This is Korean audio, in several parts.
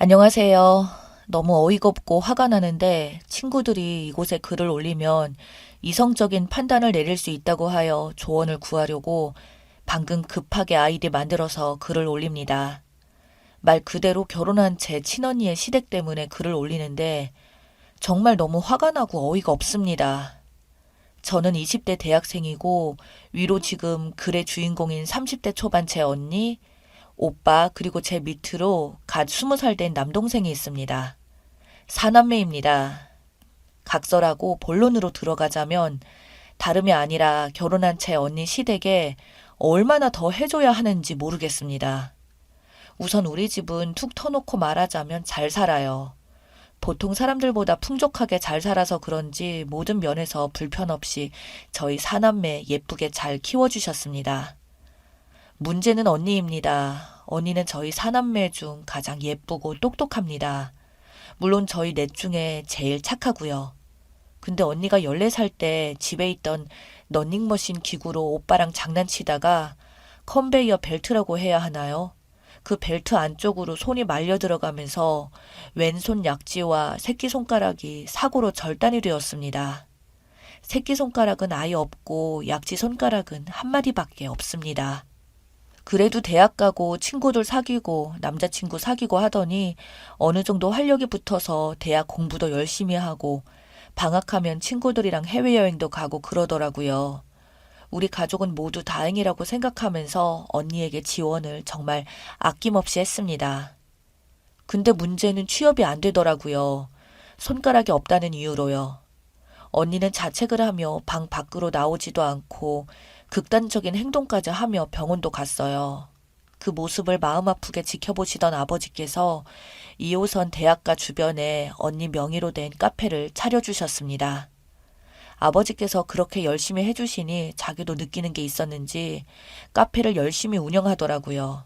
안녕하세요. 너무 어이가 없고 화가 나는데 친구들이 이곳에 글을 올리면 이성적인 판단을 내릴 수 있다고 하여 조언을 구하려고 방금 급하게 아이디 만들어서 글을 올립니다. 말 그대로 결혼한 제 친언니의 시댁 때문에 글을 올리는데 정말 너무 화가 나고 어이가 없습니다. 저는 20대 대학생이고 위로 지금 글의 주인공인 30대 초반 제 언니, 오빠, 그리고 제 밑으로 갓 20살 된 남동생이 있습니다. 사남매입니다. 각설하고 본론으로 들어가자면 다름이 아니라 결혼한 제 언니 시댁에 얼마나 더 해줘야 하는지 모르겠습니다. 우선 우리 집은 툭 터놓고 말하자면 잘 살아요. 보통 사람들보다 풍족하게 잘 살아서 그런지 모든 면에서 불편 없이 저희 사남매 예쁘게 잘 키워주셨습니다. 문제는 언니입니다. 언니는 저희 사남매 중 가장 예쁘고 똑똑합니다. 물론 저희 넷 중에 제일 착하고요. 근데 언니가 14살 때 집에 있던 러닝머신 기구로 오빠랑 장난치다가 컨베이어 벨트라고 해야 하나요? 그 벨트 안쪽으로 손이 말려 들어가면서 왼손 약지와 새끼손가락이 사고로 절단이 되었습니다. 새끼손가락은 아예 없고 약지 손가락은 한 마디밖에 없습니다. 그래도 대학 가고 친구들 사귀고 남자친구 사귀고 하더니 어느 정도 활력이 붙어서 대학 공부도 열심히 하고 방학하면 친구들이랑 해외여행도 가고 그러더라고요. 우리 가족은 모두 다행이라고 생각하면서 언니에게 지원을 정말 아낌없이 했습니다. 근데 문제는 취업이 안 되더라고요. 손가락이 없다는 이유로요. 언니는 자책을 하며 방 밖으로 나오지도 않고 극단적인 행동까지 하며 병원도 갔어요. 그 모습을 마음 아프게 지켜보시던 아버지께서 2호선 대학가 주변에 언니 명의로 된 카페를 차려주셨습니다. 아버지께서 그렇게 열심히 해주시니 자기도 느끼는 게 있었는지 카페를 열심히 운영하더라고요.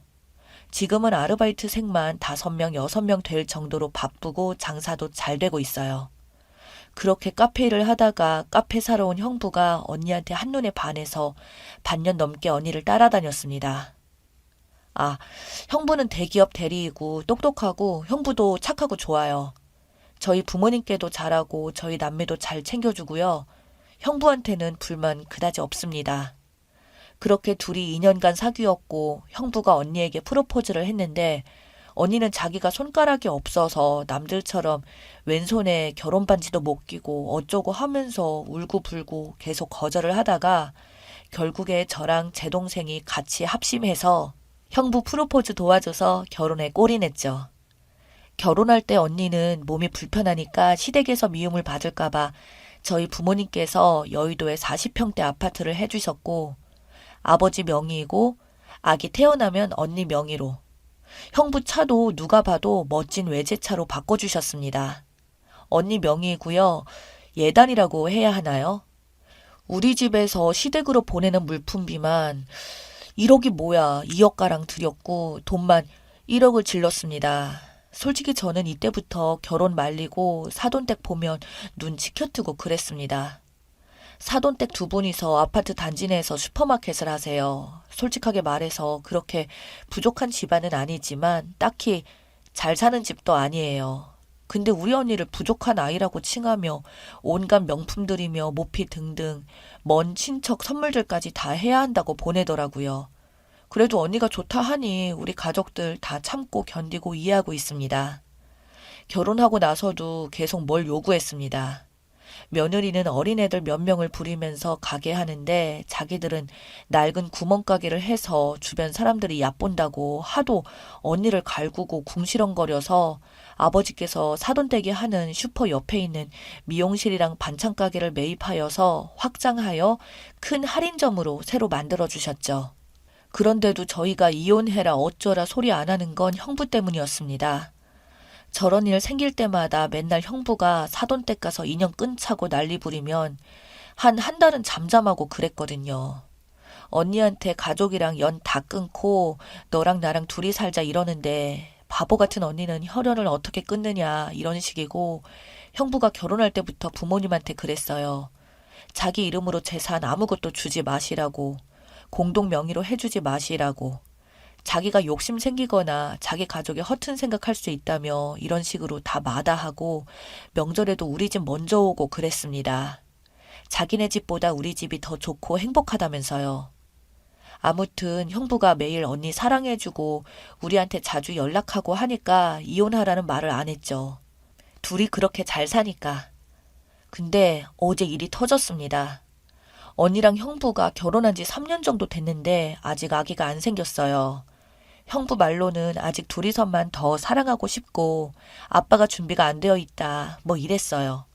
지금은 아르바이트생만 5명, 6명 될 정도로 바쁘고 장사도 잘 되고 있어요. 그렇게 카페 일을 하다가 카페 사러 온 형부가 언니한테 한눈에 반해서 반년 넘게 언니를 따라다녔습니다. 아, 형부는 대기업 대리이고 똑똑하고 형부도 착하고 좋아요. 저희 부모님께도 잘하고 저희 남매도 잘 챙겨주고요. 형부한테는 불만 그다지 없습니다. 그렇게 둘이 2년간 사귀었고 형부가 언니에게 프로포즈를 했는데 언니는 자기가 손가락이 없어서 남들처럼 왼손에 결혼 반지도 못 끼고 어쩌고 하면서 울고불고 계속 거절을 하다가 결국에 저랑 제 동생이 같이 합심해서 형부 프로포즈 도와줘서 결혼에 골인했죠. 결혼할 때 언니는 몸이 불편하니까 시댁에서 미움을 받을까봐 저희 부모님께서 여의도에 40평대 아파트를 해주셨고 아버지 명의이고 아기 태어나면 언니 명의로 형부 차도 누가 봐도 멋진 외제차로 바꿔주셨습니다. 언니 명의이고요. 예단이라고 해야 하나요? 우리 집에서 시댁으로 보내는 물품비만 1억이 뭐야 2억가량 들였고 돈만 1억을 질렀습니다. 솔직히 저는 이때부터 결혼 말리고 사돈댁 보면 눈 치켜뜨고 그랬습니다. 사돈댁 두 분이서 아파트 단지 내에서 슈퍼마켓을 하세요. 솔직하게 말해서 그렇게 부족한 집안은 아니지만 딱히 잘 사는 집도 아니에요. 근데 우리 언니를 부족한 아이라고 칭하며 온갖 명품들이며 모피 등등 먼 친척 선물들까지 다 해야 한다고 보내더라고요. 그래도 언니가 좋다 하니 우리 가족들 다 참고 견디고 이해하고 있습니다. 결혼하고 나서도 계속 뭘 요구했습니다. 며느리는 어린애들 몇 명을 부리면서 가게 하는데 자기들은 낡은 구멍가게를 해서 주변 사람들이 얕본다고 하도 언니를 갈구고 궁시렁거려서 아버지께서 사돈댁이 하는 슈퍼 옆에 있는 미용실이랑 반찬가게를 매입하여서 확장하여 큰 할인점으로 새로 만들어 주셨죠. 그런데도 저희가 이혼해라 어쩌라 소리 안 하는 건 형부 때문이었습니다. 저런 일 생길 때마다 맨날 형부가 사돈댁 가서 인연 끊자고 난리 부리면 한 달은 잠잠하고 그랬거든요. 언니한테 가족이랑 연 다 끊고 너랑 나랑 둘이 살자 이러는데 바보 같은 언니는 혈연을 어떻게 끊느냐 이런 식이고 형부가 결혼할 때부터 부모님한테 그랬어요. 자기 이름으로 재산 아무것도 주지 마시라고 공동 명의로 해주지 마시라고 자기가 욕심 생기거나 자기 가족이 허튼 생각할 수 있다며 이런 식으로 다 마다하고 명절에도 우리 집 먼저 오고 그랬습니다. 자기네 집보다 우리 집이 더 좋고 행복하다면서요. 아무튼 형부가 매일 언니 사랑해주고 우리한테 자주 연락하고 하니까 이혼하라는 말을 안 했죠. 둘이 그렇게 잘 사니까. 근데 어제 일이 터졌습니다. 언니랑 형부가 결혼한 지 3년 정도 됐는데 아직 아기가 안 생겼어요. 형부 말로는 아직 둘이서만 더 사랑하고 싶고 아빠가 준비가 안 되어 있다 뭐 이랬어요.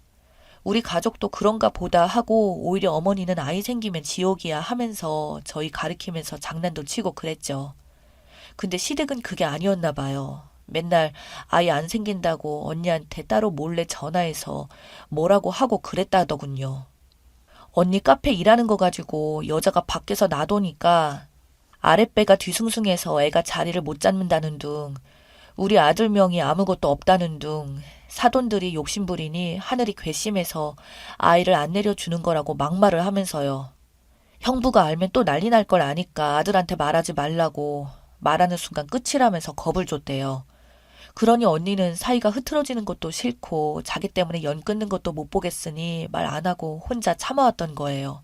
우리 가족도 그런가 보다 하고 오히려 어머니는 아이 생기면 지옥이야 하면서 저희 가리키면서 장난도 치고 그랬죠. 근데 시댁은 그게 아니었나 봐요. 맨날 아이 안 생긴다고 언니한테 따로 몰래 전화해서 뭐라고 하고 그랬다더군요. 언니 카페 일하는 거 가지고 여자가 밖에서 나도니까 아랫배가 뒤숭숭해서 애가 자리를 못 잡는다는 둥, 우리 아들 명이 아무것도 없다는 둥, 사돈들이 욕심부리니 하늘이 괘씸해서 아이를 안 내려주는 거라고 막말을 하면서요. 형부가 알면 또 난리 날 걸 아니까 아들한테 말하지 말라고 말하는 순간 끝이라면서 겁을 줬대요. 그러니 언니는 사이가 흐트러지는 것도 싫고 자기 때문에 연 끊는 것도 못 보겠으니 말 안 하고 혼자 참아왔던 거예요.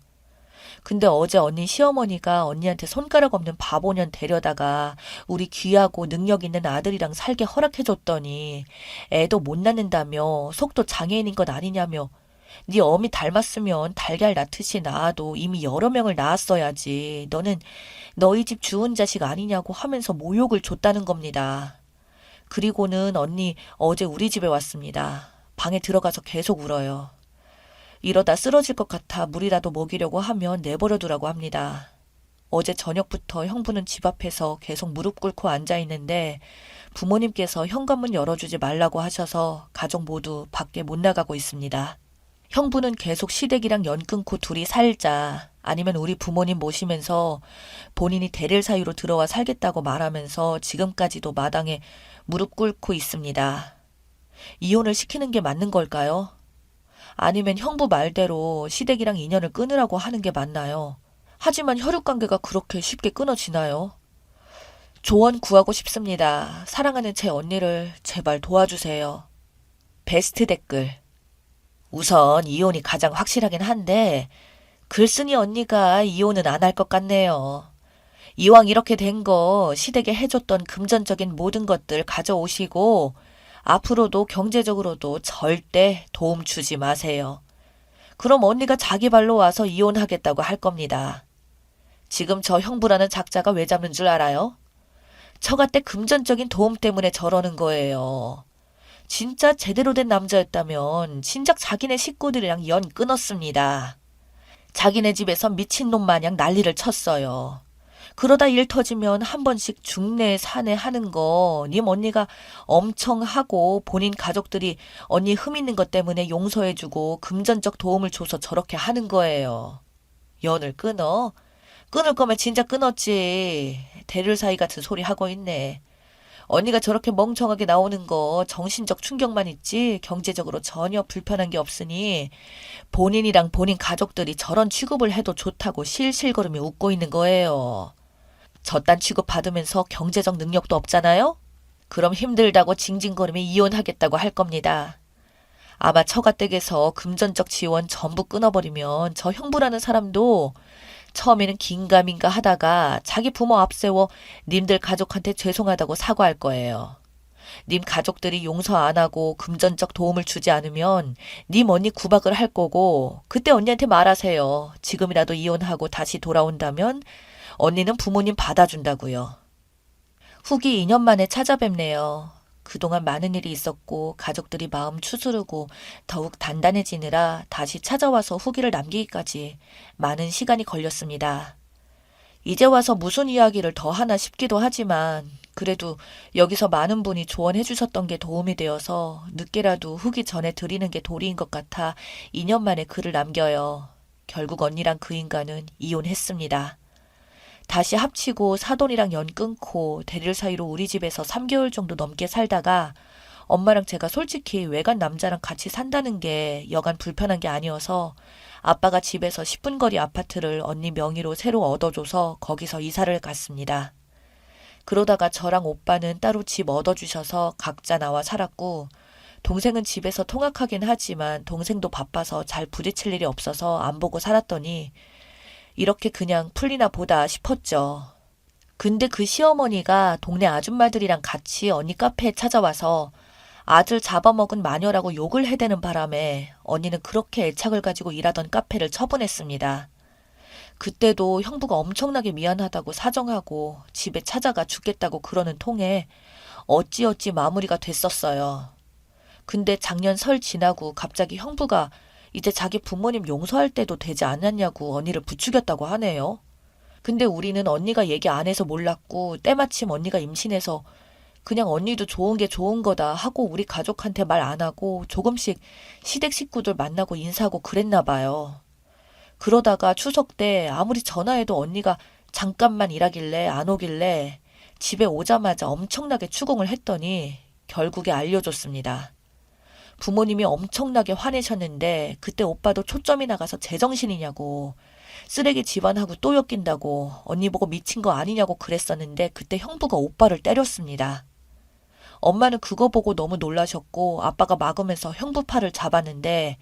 근데 어제 언니 시어머니가 언니한테 손가락 없는 바보년 데려다가 우리 귀하고 능력 있는 아들이랑 살게 허락해줬더니 애도 못 낳는다며 속도 장애인인 것 아니냐며 네 어미 닮았으면 달걀 낳듯이 낳아도 이미 여러 명을 낳았어야지 너는 너희 집 주운 자식 아니냐고 하면서 모욕을 줬다는 겁니다. 그리고는 언니 어제 우리 집에 왔습니다. 방에 들어가서 계속 울어요. 이러다 쓰러질 것 같아 물이라도 먹이려고 하면 내버려 두라고 합니다. 어제 저녁부터 형부는 집 앞에서 계속 무릎 꿇고 앉아 있는데 부모님께서 현관문 열어주지 말라고 하셔서 가족 모두 밖에 못 나가고 있습니다. 형부는 계속 시댁이랑 연 끊고 둘이 살자 아니면 우리 부모님 모시면서 본인이 대를 사유로 들어와 살겠다고 말하면서 지금까지도 마당에 무릎 꿇고 있습니다. 이혼을 시키는 게 맞는 걸까요? 아니면 형부 말대로 시댁이랑 인연을 끊으라고 하는 게 맞나요? 하지만 혈육관계가 그렇게 쉽게 끊어지나요? 조언 구하고 싶습니다. 사랑하는 제 언니를 제발 도와주세요. 베스트 댓글. 우선 이혼이 가장 확실하긴 한데 글쓴이 언니가 이혼은 안 할 것 같네요. 이왕 이렇게 된 거 시댁에 해줬던 금전적인 모든 것들 가져오시고 앞으로도 경제적으로도 절대 도움 주지 마세요. 그럼 언니가 자기 발로 와서 이혼하겠다고 할 겁니다. 지금 저 형부라는 작자가 왜 잡는 줄 알아요? 처갓댁 금전적인 도움 때문에 저러는 거예요. 진짜 제대로 된 남자였다면 진작 자기네 식구들이랑 연 끊었습니다. 자기네 집에서 미친놈 마냥 난리를 쳤어요. 그러다 일 터지면 한 번씩 중내 사내 하는 거 님 언니가 엄청 하고 본인 가족들이 언니 흠 있는 것 때문에 용서해주고 금전적 도움을 줘서 저렇게 하는 거예요. 연을 끊어? 끊을 거면 진짜 끊었지. 대를 사이 같은 소리 하고 있네. 언니가 저렇게 멍청하게 나오는 거 정신적 충격만 있지 경제적으로 전혀 불편한 게 없으니 본인이랑 본인 가족들이 저런 취급을 해도 좋다고 실실거리며 웃고 있는 거예요. 저딴 취급 받으면서 경제적 능력도 없잖아요? 그럼 힘들다고 징징거리며 이혼하겠다고 할 겁니다. 아마 처가댁에서 금전적 지원 전부 끊어버리면 저 형부라는 사람도 처음에는 긴가민가 하다가 자기 부모 앞세워 님들 가족한테 죄송하다고 사과할 거예요. 님 가족들이 용서 안 하고 금전적 도움을 주지 않으면 님 언니 구박을 할 거고 그때 언니한테 말하세요. 지금이라도 이혼하고 다시 돌아온다면 언니는 부모님 받아준다고요. 후기 2년 만에 찾아뵙네요. 그동안 많은 일이 있었고 가족들이 마음 추스르고 더욱 단단해지느라 다시 찾아와서 후기를 남기기까지 많은 시간이 걸렸습니다. 이제 와서 무슨 이야기를 더 하나 싶기도 하지만 그래도 여기서 많은 분이 조언해 주셨던 게 도움이 되어서 늦게라도 후기 전해 드리는 게 도리인 것 같아 2년 만에 글을 남겨요. 결국 언니랑 그 인간은 이혼했습니다. 다시 합치고 사돈이랑 연 끊고 대릴 사이로 우리 집에서 3개월 정도 넘게 살다가 엄마랑 제가 솔직히 외간 남자랑 같이 산다는 게 여간 불편한 게 아니어서 아빠가 집에서 10분 거리 아파트를 언니 명의로 새로 얻어줘서 거기서 이사를 갔습니다. 그러다가 저랑 오빠는 따로 집 얻어주셔서 각자 나와 살았고, 동생은 집에서 통학하긴 하지만 동생도 바빠서 잘 부딪힐 일이 없어서 안 보고 살았더니 이렇게 그냥 풀리나 보다 싶었죠. 근데 그 시어머니가 동네 아줌마들이랑 같이 언니 카페에 찾아와서 아들 잡아먹은 마녀라고 욕을 해대는 바람에 언니는 그렇게 애착을 가지고 일하던 카페를 처분했습니다. 그때도 형부가 엄청나게 미안하다고 사정하고 집에 찾아가 죽겠다고 그러는 통에 어찌어찌 마무리가 됐었어요. 근데 작년 설 지나고 갑자기 형부가 이제 자기 부모님 용서할 때도 되지 않았냐고 언니를 부추겼다고 하네요. 근데 우리는 언니가 얘기 안 해서 몰랐고 때마침 언니가 임신해서 그냥 언니도 좋은 게 좋은 거다 하고 우리 가족한테 말 안 하고 조금씩 시댁 식구들 만나고 인사하고 그랬나 봐요. 그러다가 추석 때 아무리 전화해도 언니가 잠깐만 일하길래 안 오길래 집에 오자마자 엄청나게 추궁을 했더니 결국에 알려줬습니다. 부모님이 엄청나게 화내셨는데 그때 오빠도 초점이 나가서 제정신이냐고 쓰레기 집안하고 또 엮인다고 언니 보고 미친 거 아니냐고 그랬었는데 그때 형부가 오빠를 때렸습니다. 엄마는 그거 보고 너무 놀라셨고 아빠가 막으면서 형부 팔을 잡았는데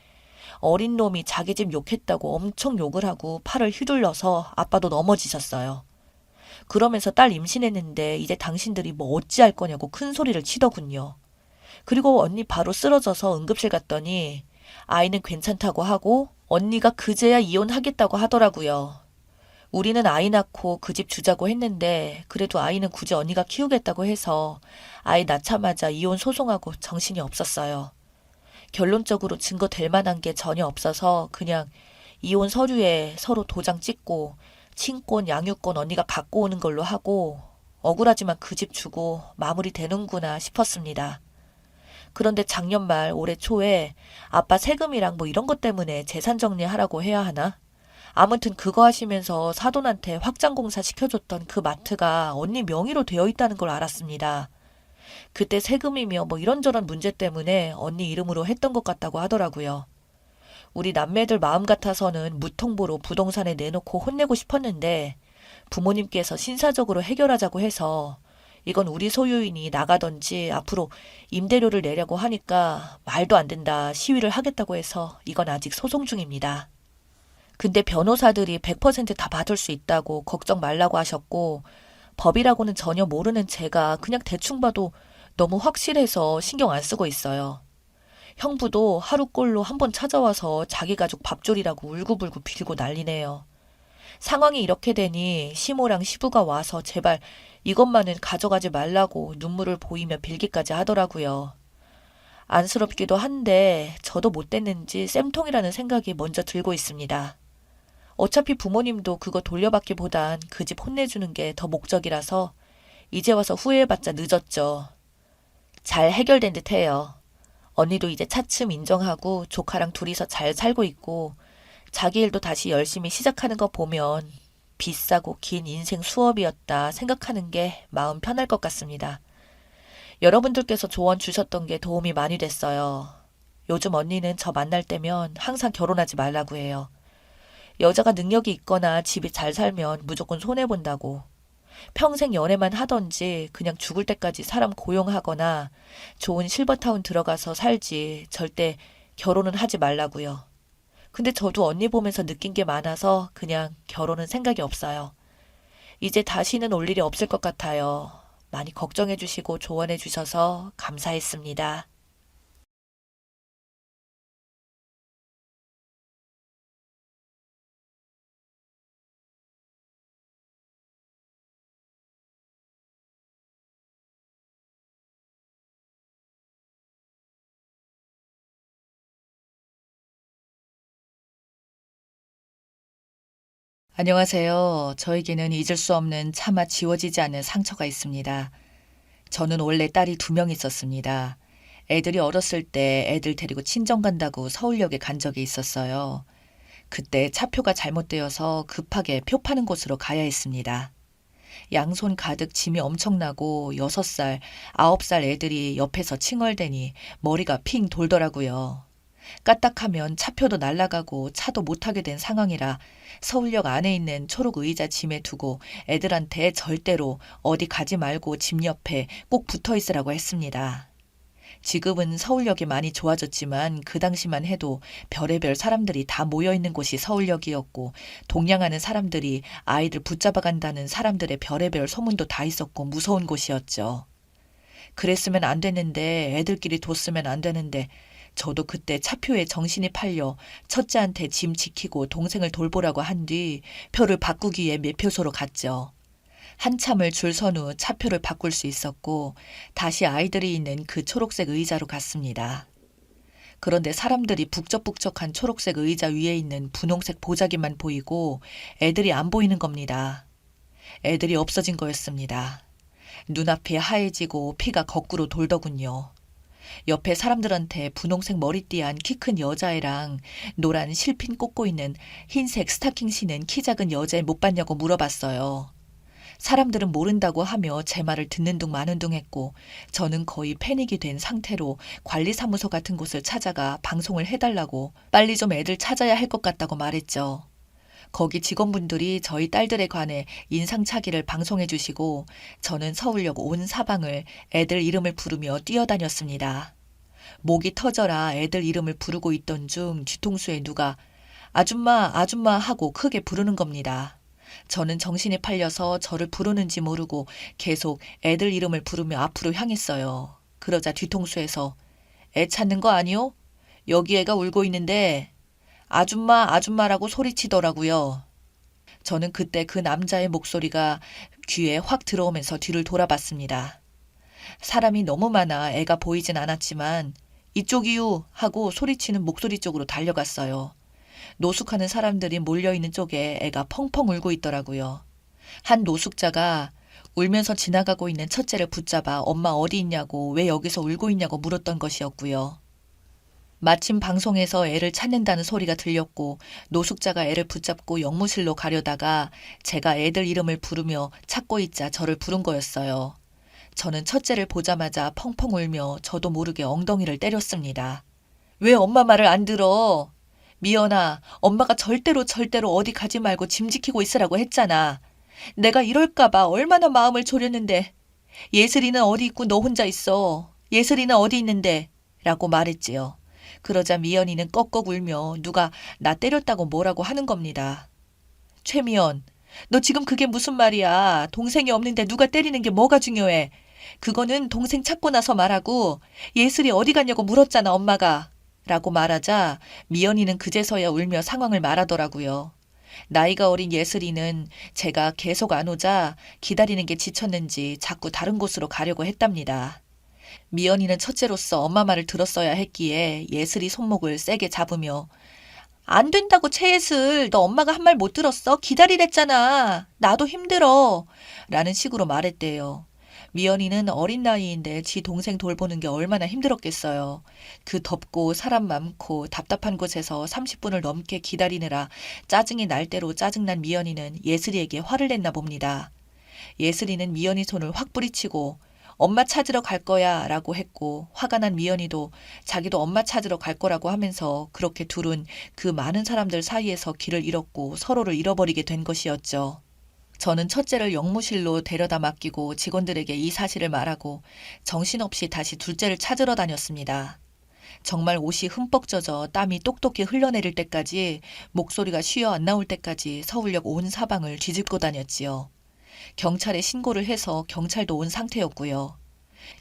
어린 놈이 자기 집 욕했다고 엄청 욕을 하고 팔을 휘둘러서 아빠도 넘어지셨어요. 그러면서 딸 임신했는데 이제 당신들이 뭐 어찌할 거냐고 큰 소리를 치더군요. 그리고 언니 바로 쓰러져서 응급실 갔더니 아이는 괜찮다고 하고 언니가 그제야 이혼하겠다고 하더라고요. 우리는 아이 낳고 그 집 주자고 했는데 그래도 아이는 굳이 언니가 키우겠다고 해서 아이 낳자마자 이혼 소송하고 정신이 없었어요. 결론적으로 증거 될 만한 게 전혀 없어서 그냥 이혼 서류에 서로 도장 찍고 친권, 양육권 언니가 갖고 오는 걸로 하고 억울하지만 그 집 주고 마무리 되는구나 싶었습니다. 그런데 작년 말 올해 초에 아빠 세금이랑 뭐 이런 것 때문에 재산 정리하라고 해야 하나? 아무튼 그거 하시면서 사돈한테 확장공사 시켜줬던 그 마트가 언니 명의로 되어 있다는 걸 알았습니다. 그때 세금이며 뭐 이런저런 문제 때문에 언니 이름으로 했던 것 같다고 하더라고요. 우리 남매들 마음 같아서는 무통보로 부동산에 내놓고 혼내고 싶었는데 부모님께서 신사적으로 해결하자고 해서 이건 우리 소유인이 나가던지 앞으로 임대료를 내려고 하니까 말도 안 된다 시위를 하겠다고 해서 이건 아직 소송 중입니다. 근데 변호사들이 100% 다 받을 수 있다고 걱정 말라고 하셨고 법이라고는 전혀 모르는 제가 그냥 대충 봐도 너무 확실해서 신경 안 쓰고 있어요. 형부도 하루 꼴로 한번 찾아와서 자기 가족 밥줄이라고 울고불고 빌고 난리네요. 상황이 이렇게 되니 시모랑 시부가 와서 제발 이것만은 가져가지 말라고 눈물을 보이며 빌기까지 하더라고요. 안쓰럽기도 한데 저도 못됐는지 쌤통이라는 생각이 먼저 들고 있습니다. 어차피 부모님도 그거 돌려받기보단 그 집 혼내주는 게 더 목적이라서 이제 와서 후회해봤자 늦었죠. 잘 해결된 듯 해요. 언니도 이제 차츰 인정하고 조카랑 둘이서 잘 살고 있고 자기 일도 다시 열심히 시작하는 거 보면 비싸고 긴 인생 수업이었다 생각하는 게 마음 편할 것 같습니다. 여러분들께서 조언 주셨던 게 도움이 많이 됐어요. 요즘 언니는 저 만날 때면 항상 결혼하지 말라고 해요. 여자가 능력이 있거나 집이 잘 살면 무조건 손해본다고. 평생 연애만 하던지 그냥 죽을 때까지 사람 고용하거나 좋은 실버타운 들어가서 살지 절대 결혼은 하지 말라고요. 근데 저도 언니 보면서 느낀 게 많아서 그냥 결혼은 생각이 없어요. 이제 다시는 올 일이 없을 것 같아요. 많이 걱정해 주시고 조언해 주셔서 감사했습니다. 안녕하세요. 저에게는 잊을 수 없는 차마 지워지지 않는 상처가 있습니다. 저는 원래 딸이 2명 있었습니다. 애들이 어렸을 때 애들 데리고 친정 간다고 서울역에 간 적이 있었어요. 그때 차표가 잘못되어서 급하게 표 파는 곳으로 가야 했습니다. 양손 가득 짐이 엄청나고 6살, 9살 애들이 옆에서 칭얼대니 머리가 핑 돌더라고요. 까딱하면 차표도 날아가고 차도 못 타게 된 상황이라 서울역 안에 있는 초록 의자 짐에 두고 애들한테 절대로 어디 가지 말고 짐 옆에 꼭 붙어 있으라고 했습니다. 지금은 서울역이 많이 좋아졌지만 그 당시만 해도 별의별 사람들이 다 모여 있는 곳이 서울역이었고 동냥하는 사람들이 아이들 붙잡아 간다는 사람들의 별의별 소문도 다 있었고 무서운 곳이었죠. 그랬으면 안 됐는데 애들끼리 뒀으면 안 되는데 저도 그때 차표에 정신이 팔려 첫째한테 짐 지키고 동생을 돌보라고 한 뒤 표를 바꾸기 위해 매표소로 갔죠. 한참을 줄 선 후 차표를 바꿀 수 있었고 다시 아이들이 있는 그 초록색 의자로 갔습니다. 그런데 사람들이 북적북적한 초록색 의자 위에 있는 분홍색 보자기만 보이고 애들이 안 보이는 겁니다. 애들이 없어진 거였습니다. 눈앞이 하얘지고 피가 거꾸로 돌더군요. 옆에 사람들한테 분홍색 머리띠한 키 큰 여자애랑 노란 실핀 꽂고 있는 흰색 스타킹 신은 키 작은 여자애 못 봤냐고 물어봤어요. 사람들은 모른다고 하며 제 말을 듣는 둥 마는 둥 했고 저는 거의 패닉이 된 상태로 관리사무소 같은 곳을 찾아가 방송을 해달라고 빨리 좀 애들 찾아야 할 것 같다고 말했죠. 거기 직원분들이 저희 딸들에 관해 인상착의를 방송해 주시고 저는 서울역 온 사방을 애들 이름을 부르며 뛰어다녔습니다. 목이 터져라 애들 이름을 부르고 있던 중 뒤통수에 누가 아줌마 아줌마 하고 크게 부르는 겁니다. 저는 정신이 팔려서 저를 부르는지 모르고 계속 애들 이름을 부르며 앞으로 향했어요. 그러자 뒤통수에서 애 찾는 거 아니요? 여기 애가 울고 있는데 아줌마 아줌마라고 소리치더라고요. 저는 그때 그 남자의 목소리가 귀에 확 들어오면서 뒤를 돌아봤습니다. 사람이 너무 많아 애가 보이진 않았지만 이쪽이유 하고 소리치는 목소리 쪽으로 달려갔어요. 노숙하는 사람들이 몰려있는 쪽에 애가 펑펑 울고 있더라고요. 한 노숙자가 울면서 지나가고 있는 첫째를 붙잡아 엄마 어디 있냐고 왜 여기서 울고 있냐고 물었던 것이었고요. 마침 방송에서 애를 찾는다는 소리가 들렸고 노숙자가 애를 붙잡고 영무실로 가려다가 제가 애들 이름을 부르며 찾고 있자 저를 부른 거였어요. 저는 첫째를 보자마자 펑펑 울며 저도 모르게 엉덩이를 때렸습니다. 왜 엄마 말을 안 들어? 미연아, 엄마가 절대로 어디 가지 말고 짐 지키고 있으라고 했잖아. 내가 이럴까 봐 얼마나 마음을 졸였는데. 예슬이는 어디 있고 너 혼자 있어. 예슬이는 어디 있는데? 라고 말했지요. 그러자 미연이는 꺽꺽 울며 누가 나 때렸다고 뭐라고 하는 겁니다. 최미연, 너 지금 그게 무슨 말이야. 동생이 없는데 누가 때리는 게 뭐가 중요해. 그거는 동생 찾고 나서 말하고 예슬이 어디 갔냐고 물었잖아 엄마가. 라고 말하자 미연이는 그제서야 울며 상황을 말하더라고요. 나이가 어린 예슬이는 제가 계속 안 오자 기다리는 게 지쳤는지 자꾸 다른 곳으로 가려고 했답니다. 미연이는 첫째로서 엄마 말을 들었어야 했기에 예슬이 손목을 세게 잡으며 안 된다고 최예슬 너 엄마가 한 말 못 들었어? 기다리랬잖아. 나도 힘들어. 라는 식으로 말했대요. 미연이는 어린 나이인데 지 동생 돌보는 게 얼마나 힘들었겠어요. 그 덥고 사람 많고 답답한 곳에서 30분을 넘게 기다리느라 짜증이 날 대로 짜증난 미연이는 예슬이에게 화를 냈나 봅니다. 예슬이는 미연이 손을 확 뿌리치고 엄마 찾으러 갈 거야 라고 했고 화가 난 미연이도 자기도 엄마 찾으러 갈 거라고 하면서 그렇게 둘은 그 많은 사람들 사이에서 길을 잃었고 서로를 잃어버리게 된 것이었죠. 저는 첫째를 영무실로 데려다 맡기고 직원들에게 이 사실을 말하고 정신없이 다시 둘째를 찾으러 다녔습니다. 정말 옷이 흠뻑 젖어 땀이 똑똑히 흘러내릴 때까지 목소리가 쉬어 안 나올 때까지 서울역 온 사방을 뒤집고 다녔지요. 경찰에 신고를 해서 경찰도 온 상태였고요.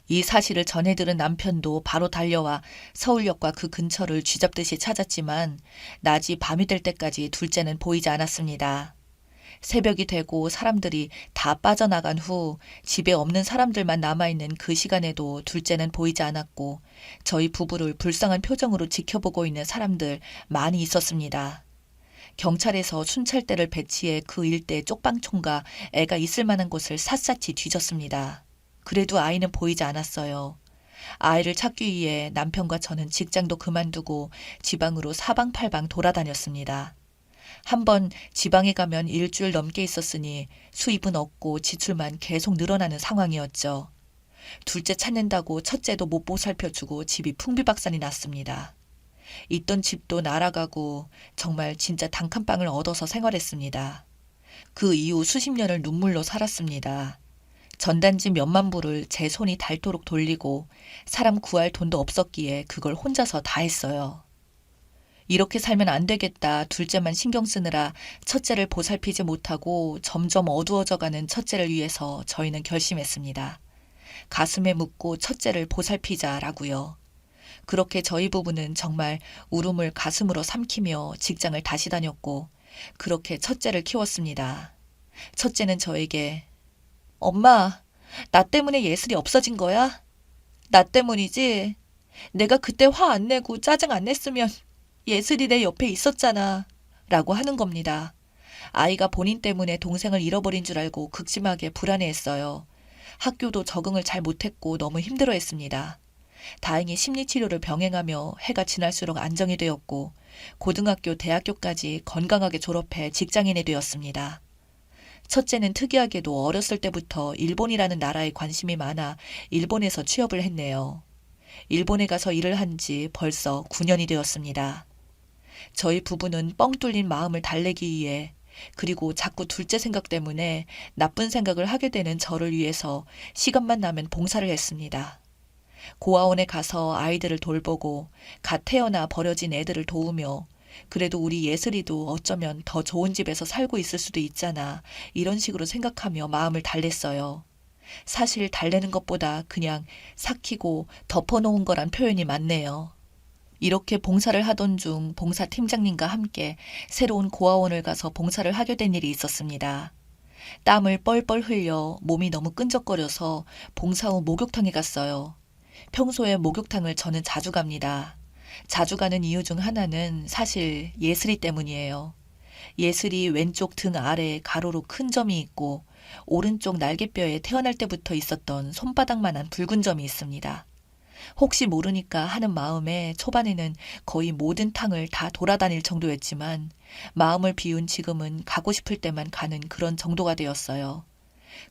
이 사실을 전해 들은 남편도 바로 달려와 서울역과 그 근처를 쥐잡듯이 찾았지만 낮이 밤이 될 때까지 둘째는 보이지 않았습니다. 새벽이 되고 사람들이 다 빠져나간 후 집에 없는 사람들만 남아있는 그 시간에도 둘째는 보이지 않았고 저희 부부를 불쌍한 표정으로 지켜보고 있는 사람들 많이 있었습니다. 경찰에서 순찰대를 배치해 그 일대 쪽방촌과 애가 있을 만한 곳을 샅샅이 뒤졌습니다. 그래도 아이는 보이지 않았어요. 아이를 찾기 위해 남편과 저는 직장도 그만두고 지방으로 사방팔방 돌아다녔습니다. 한번 지방에 가면 일주일 넘게 있었으니 수입은 없고 지출만 계속 늘어나는 상황이었죠. 둘째 찾는다고 첫째도 못 보살펴주고 집이 풍비박산이 났습니다. 있던 집도 날아가고 정말 진짜 단칸방을 얻어서 생활했습니다. 그 이후 수십 년을 눈물로 살았습니다. 전단지 몇만 부를 제 손이 닳도록 돌리고 사람 구할 돈도 없었기에 그걸 혼자서 다 했어요. 이렇게 살면 안 되겠다. 둘째만 신경 쓰느라 첫째를 보살피지 못하고 점점 어두워져가는 첫째를 위해서 저희는 결심했습니다. 가슴에 묻고 첫째를 보살피자라고요. 그렇게 저희 부부는 정말 울음을 가슴으로 삼키며 직장을 다시 다녔고 그렇게 첫째를 키웠습니다. 첫째는 저에게 엄마, 나 때문에 예슬이 없어진 거야? 나 때문이지? 내가 그때 화 안 내고 짜증 안 냈으면 예슬이 내 옆에 있었잖아. 라고 하는 겁니다. 아이가 본인 때문에 동생을 잃어버린 줄 알고 극심하게 불안해했어요. 학교도 적응을 잘 못했고 너무 힘들어했습니다. 다행히 심리치료를 병행하며 해가 지날수록 안정이 되었고 고등학교, 대학교까지 건강하게 졸업해 직장인이 되었습니다. 첫째는 특이하게도 어렸을 때부터 일본이라는 나라에 관심이 많아 일본에서 취업을 했네요. 일본에 가서 일을 한 지 벌써 9년이 되었습니다. 저희 부부는 뻥 뚫린 마음을 달래기 위해 그리고 자꾸 둘째 생각 때문에 나쁜 생각을 하게 되는 저를 위해서 시간만 나면 봉사를 했습니다. 고아원에 가서 아이들을 돌보고 갓 태어나 버려진 애들을 도우며 그래도 우리 예슬이도 어쩌면 더 좋은 집에서 살고 있을 수도 있잖아. 이런 식으로 생각하며 마음을 달랬어요. 사실 달래는 것보다 그냥 삭히고 덮어놓은 거란 표현이 맞네요. 이렇게 봉사를 하던 중 봉사팀장님과 함께 새로운 고아원을 가서 봉사를 하게 된 일이 있었습니다. 땀을 뻘뻘 흘려 몸이 너무 끈적거려서 봉사 후 목욕탕에 갔어요. 평소에 목욕탕을 저는 자주 갑니다. 자주 가는 이유 중 하나는 사실 예슬이 때문이에요. 예슬이 왼쪽 등 아래에 가로로 큰 점이 있고 오른쪽 날개뼈에 태어날 때부터 있었던 손바닥만한 붉은 점이 있습니다. 혹시 모르니까 하는 마음에 초반에는 거의 모든 탕을 다 돌아다닐 정도였지만 마음을 비운 지금은 가고 싶을 때만 가는 그런 정도가 되었어요.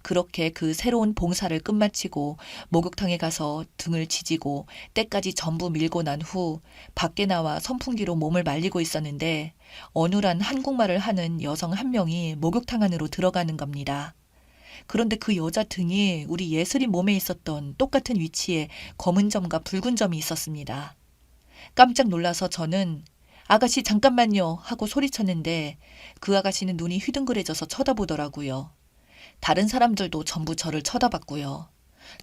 그렇게 그 새로운 봉사를 끝마치고 목욕탕에 가서 등을 지지고 때까지 전부 밀고 난 후 밖에 나와 선풍기로 몸을 말리고 있었는데 어눌한 한국말을 하는 여성 한 명이 목욕탕 안으로 들어가는 겁니다. 그런데 그 여자 등이 우리 예슬이 몸에 있었던 똑같은 위치에 검은 점과 붉은 점이 있었습니다. 깜짝 놀라서 저는 아가씨 잠깐만요 하고 소리쳤는데 그 아가씨는 눈이 휘둥그레져서 쳐다보더라고요. 다른 사람들도 전부 저를 쳐다봤고요.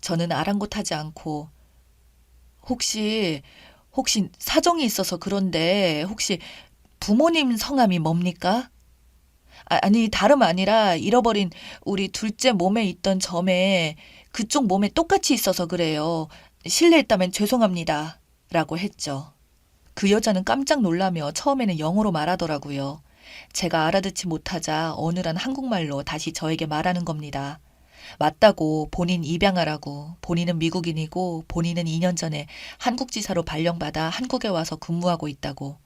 저는 아랑곳하지 않고 혹시 사정이 있어서 그런데 혹시 부모님 성함이 뭡니까? 아니 다름 아니라 잃어버린 우리 둘째 몸에 있던 점에 그쪽 몸에 똑같이 있어서 그래요. 실례했다면 죄송합니다. 라고 했죠. 그 여자는 깜짝 놀라며 처음에는 영어로 말하더라고요. 제가 알아듣지 못하자 어눌한 한국말로 다시 저에게 말하는 겁니다. 맞다고 본인 입양하라고 본인은 미국인이고 본인은 2년 전에 한국지사로 발령받아 한국에 와서 근무하고 있다고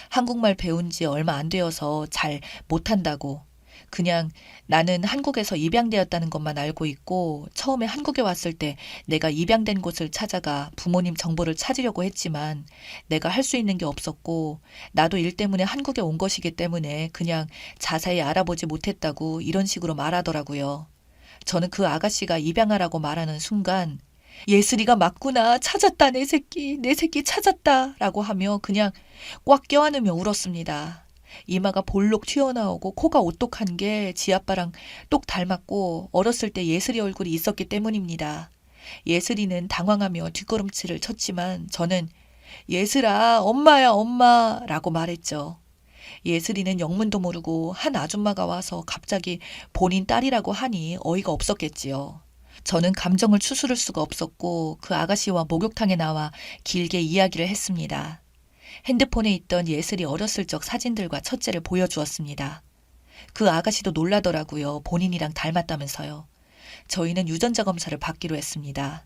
한국말 배운 지 얼마 안 되어서 잘 못한다고 그냥 나는 한국에서 입양되었다는 것만 알고 있고 처음에 한국에 왔을 때 내가 입양된 곳을 찾아가 부모님 정보를 찾으려고 했지만 내가 할 수 있는 게 없었고 나도 일 때문에 한국에 온 것이기 때문에 그냥 자세히 알아보지 못했다고 이런 식으로 말하더라고요. 저는 그 아가씨가 입양하라고 말하는 순간 예슬이가 맞구나. 찾았다. 내 새끼 찾았다. 라고 하며 그냥 꽉 껴안으며 울었습니다. 이마가 볼록 튀어나오고 코가 오똑한 게 지아빠랑 똑 닮았고 어렸을 때 예슬이 얼굴이 있었기 때문입니다. 예슬이는 당황하며 뒷걸음질을 쳤지만 저는 예슬아 엄마야 엄마 라고 말했죠. 예슬이는 영문도 모르고 한 아줌마가 와서 갑자기 본인 딸이라고 하니 어이가 없었겠지요. 저는 감정을 추스를 수가 없었고 그 아가씨와 목욕탕에 나와 길게 이야기를 했습니다. 핸드폰에 있던 예슬이 어렸을 적 사진들과 첫째를 보여주었습니다. 그 아가씨도 놀라더라고요. 본인이랑 닮았다면서요. 저희는 유전자 검사를 받기로 했습니다.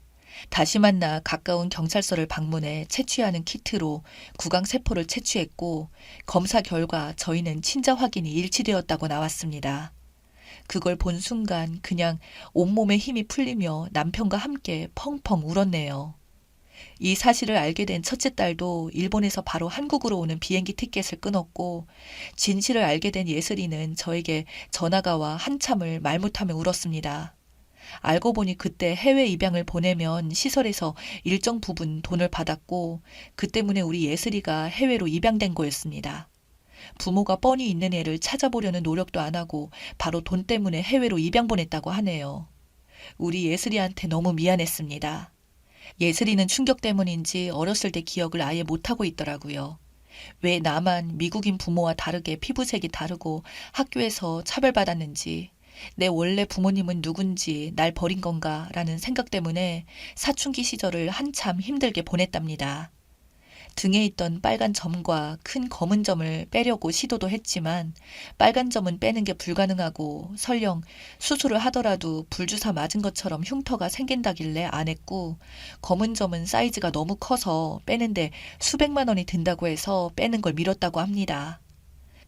다시 만나 가까운 경찰서를 방문해 채취하는 키트로 구강세포를 채취했고 검사 결과 저희는 친자 확인이 일치되었다고 나왔습니다. 그걸 본 순간 그냥 온몸에 힘이 풀리며 남편과 함께 펑펑 울었네요. 이 사실을 알게 된 첫째 딸도 일본에서 바로 한국으로 오는 비행기 티켓을 끊었고, 진실을 알게 된 예슬이는 저에게 전화가 와 한참을 말 못하며 울었습니다. 알고 보니 그때 해외 입양을 보내면 시설에서 일정 부분 돈을 받았고, 그 때문에 우리 예슬이가 해외로 입양된 거였습니다. 부모가 뻔히 있는 애를 찾아보려는 노력도 안 하고 바로 돈 때문에 해외로 입양 보냈다고 하네요. 우리 예슬이한테 너무 미안했습니다. 예슬이는 충격 때문인지 어렸을 때 기억을 아예 못하고 있더라고요. 왜 나만 미국인 부모와 다르게 피부색이 다르고 학교에서 차별받았는지, 내 원래 부모님은 누군지 날 버린 건가 라는 생각 때문에 사춘기 시절을 한참 힘들게 보냈답니다. 등에 있던 빨간 점과 큰 검은 점을 빼려고 시도도 했지만 빨간 점은 빼는 게 불가능하고 설령 수술을 하더라도 불주사 맞은 것처럼 흉터가 생긴다길래 안 했고, 검은 점은 사이즈가 너무 커서 빼는데 수백만 원이 든다고 해서 빼는 걸 미뤘다고 합니다.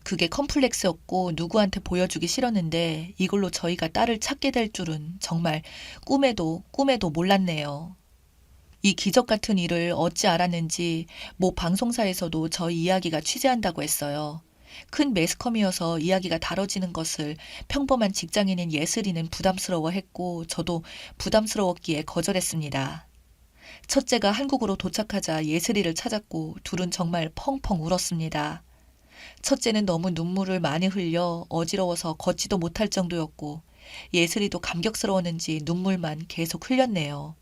그게 컴플렉스였고 누구한테 보여주기 싫었는데 이걸로 저희가 딸을 찾게 될 줄은 정말 꿈에도 몰랐네요. 이 기적 같은 일을 어찌 알았는지 모 방송사에서도 저희 이야기가 취재한다고 했어요. 큰 매스컴이어서 이야기가 다뤄지는 것을 평범한 직장인인 예슬이는 부담스러워했고 저도 부담스러웠기에 거절했습니다. 첫째가 한국으로 도착하자 예슬이를 찾았고 둘은 정말 펑펑 울었습니다. 첫째는 너무 눈물을 많이 흘려 어지러워서 걷지도 못할 정도였고 예슬이도 감격스러웠는지 눈물만 계속 흘렸네요.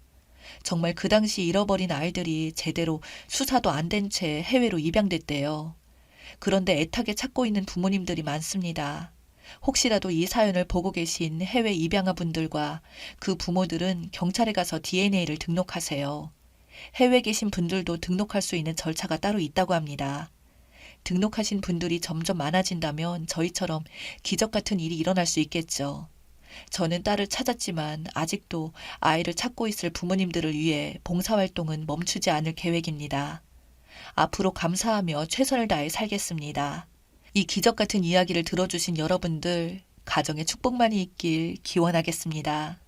정말 그 당시 잃어버린 아이들이 제대로 수사도 안 된 채 해외로 입양됐대요. 그런데 애타게 찾고 있는 부모님들이 많습니다. 혹시라도 이 사연을 보고 계신 해외 입양아 분들과 그 부모들은 경찰에 가서 DNA를 등록하세요. 해외에 계신 분들도 등록할 수 있는 절차가 따로 있다고 합니다. 등록하신 분들이 점점 많아진다면 저희처럼 기적 같은 일이 일어날 수 있겠죠. 저는 딸을 찾았지만 아직도 아이를 찾고 있을 부모님들을 위해 봉사활동은 멈추지 않을 계획입니다. 앞으로 감사하며 최선을 다해 살겠습니다. 이 기적 같은 이야기를 들어주신 여러분들, 가정에 축복만이 있길 기원하겠습니다.